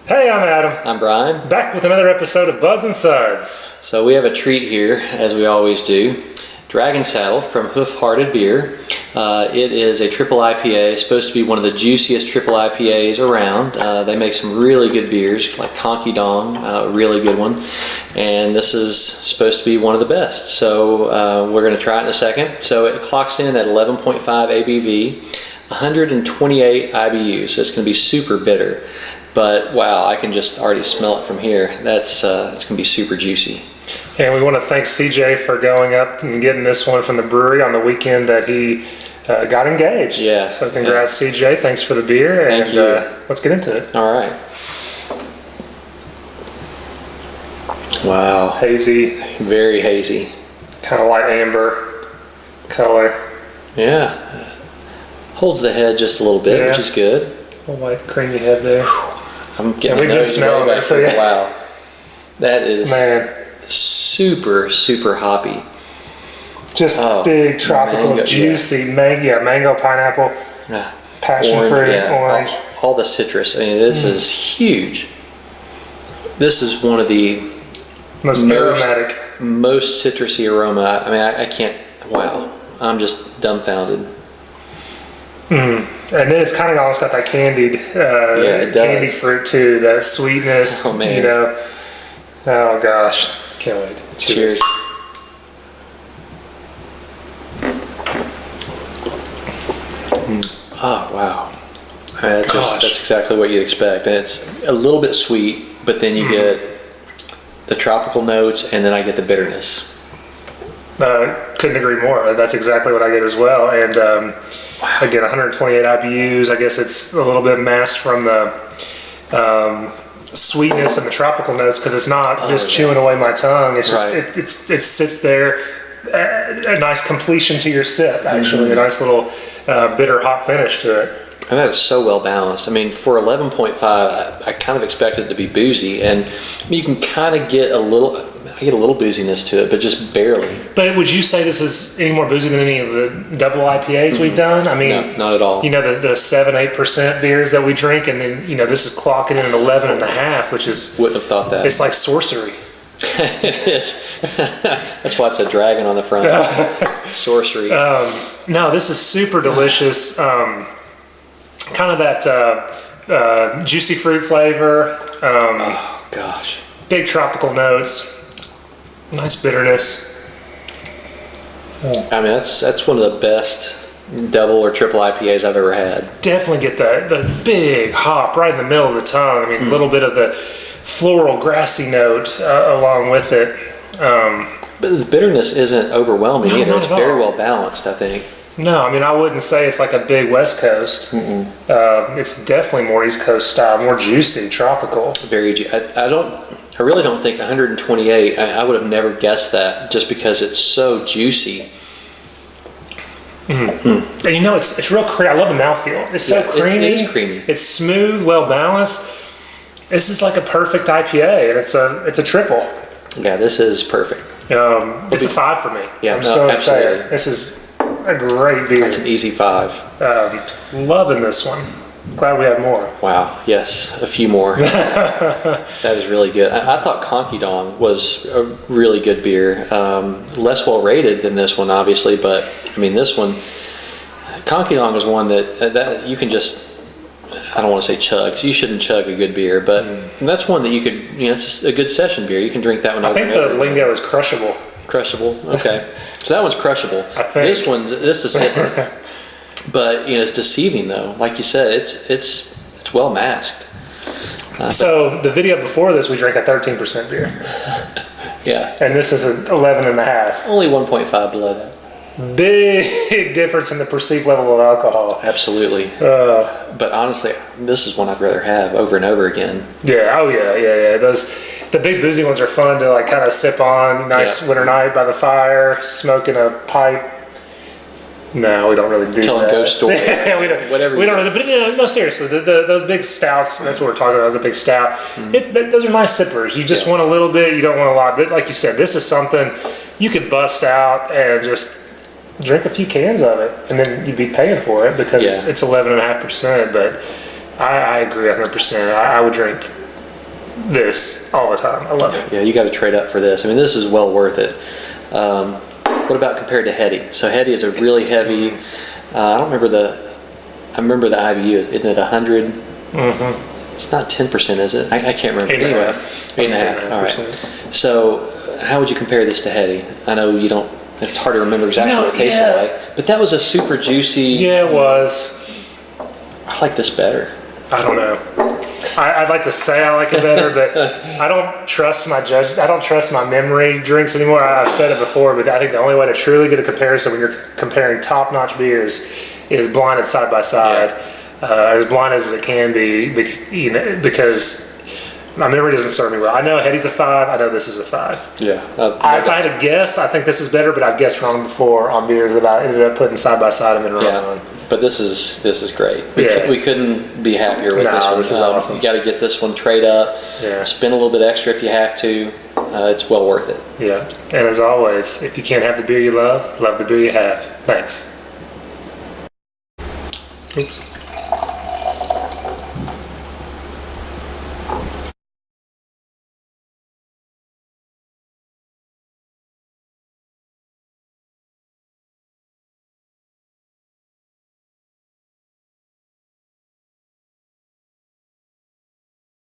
Hey, I'm Adam. I'm Bryan. Back with another episode of Buds and Suds. So we have a treat here, as we always do. Dragonsaddle from Hoof Beer. It is a triple IPA. It's supposed to be one of the juiciest triple IPAs around. They make some really good beers, like Conky Dong, a really good one. And this is supposed to be one of the best. So we're going to try it in a second. So it clocks in at 11.5 ABV, 128 IBUs. So it's going to be super bitter. But wow, I can just already smell it from here. It's going to be super juicy. And we want to thank CJ for going up and getting this one from the brewery on the weekend that he got engaged. Yeah. So congrats, yeah. CJ. Thanks for the beer. Thank you. Let's get into it. All right. Wow. Hazy. Very hazy. Kind of light amber color. Yeah. Holds the head just a little bit, yeah. Which is good. A little light creamy head there. I'm getting we've been smelling it. So yeah. Wow. That is super hoppy. Just big tropical, mango, juicy mango, pineapple, passion fruit, orange. All the citrus. I mean, this is huge. This is one of the most aromatic, most citrusy aroma. I mean, I can't. Wow, I'm just dumbfounded. And then it's kind of almost got that candied fruit too. That sweetness. Oh man. You know. Oh gosh. Can't wait. Cheers. Oh wow. That's exactly what you'd expect. And it's a little bit sweet, but then you get the tropical notes, and then I get the bitterness. Couldn't agree more. That's exactly what I get as well. And again, 128 IBUs. I guess it's a little bit masked from the sweetness and the tropical notes because it's not just chewing away my tongue. It's just it sits there. A nice completion to your sip. Actually, a nice little bitter hot finish to it. And that is so well balanced. I mean, for 11.5, I kind of expected it to be boozy, and you can kind of get a little. I get a little booziness to it, but just barely. But would you say this is any more boozy than any of the double IPAs we've done? I mean, no, not at all. You know, the 7-8% beers that we drink, and then this is clocking in at 11.5, which is wouldn't have thought that. It's like sorcery. It is. That's why it's a dragon on the front. Sorcery. No, this is super delicious. Kind of that juicy fruit flavor. Oh gosh. Big tropical notes. Nice bitterness. I mean, that's one of the best double or triple IPAs I've ever had. Definitely get the big hop right in the middle of the tongue. I mean, a little bit of the floral, grassy note along with it. But the bitterness isn't overwhelming either. It's very well balanced, I think. No, I mean, I wouldn't say it's like a big West Coast. It's definitely more East Coast style, more juicy, tropical. Very juicy. I really don't think 128. I would have never guessed that, just because it's so juicy. And it's real creamy. I love the mouthfeel. It's so creamy. It is creamy. It's smooth, well balanced. This is like a perfect IPA, and it's a triple. Yeah, this is perfect. It's a 5 for me. Yeah, I'm just going to say it. This is a great beer. It's an easy 5. Loving this one. Glad we have more. Wow, yes, a few more. That is really good. I thought Conky Dong was a really good beer. Less well rated than this one, obviously, but I mean, this one, Conky Dong is one that you can just, I don't want to say chug, because you shouldn't chug a good beer, but that's one that you could, it's just a good session beer. You can drink that one over and over. I think the lingo is crushable. Crushable, okay. So that one's crushable. I think. This is sipper. But it's deceiving though. Like you said, it's well masked. So the video before this, we drank a 13% beer. Yeah. And this is an 11.5. Only 1.5 below that. Big difference in the perceived level of alcohol. Absolutely. But honestly, this is one I'd rather have over and over again. Yeah. Oh yeah. The big boozy ones are fun to like kind of sip on. Nice winter night by the fire, smoking a pipe. No, we don't really do Telling that. ghost stories. Yeah, we don't. Whatever. We don't. But no, seriously, those big stouts. That's what we're talking about. Is a big stout. Those are nice sippers. You just want a little bit. You don't want a lot. But like you said, this is something you could bust out and just drink a few cans of it, and then you'd be paying for it because it's 11.5%. But I agree 100%. I would drink this all the time. I love it. Yeah, you got to trade up for this. I mean, this is well worth it. What about compared to Heady? So Heady is a really heavy. I remember the IBU. Isn't it 100? Mm-hmm. It's not 10%, is it? I can't remember. Anyway, 8.5. All right. So how would you compare this to Heady? I know you don't. It's hard to remember exactly what it tasted like, but that was a super juicy. Yeah, it was. I like this better. I don't know. I'd like to say I like it better, but I don't trust my I don't trust my memory drinks anymore. I've said it before, but I think the only way to truly get a comparison when you're comparing top-notch beers is blinded side by side, as blind as it can be, because my memory doesn't serve me well. I know Heady's a 5. I know this is a 5. Yeah. If I had to guess, I think this is better, but I've guessed wrong before on beers that I ended up putting side by side and been wrong on. But this is great. We couldn't be happier with this one. This is awesome. You got to get this one, trade up, spend a little bit extra if you have to. It's well worth it. Yeah. And as always, if you can't have the beer you love the beer you have. Thanks. Oops.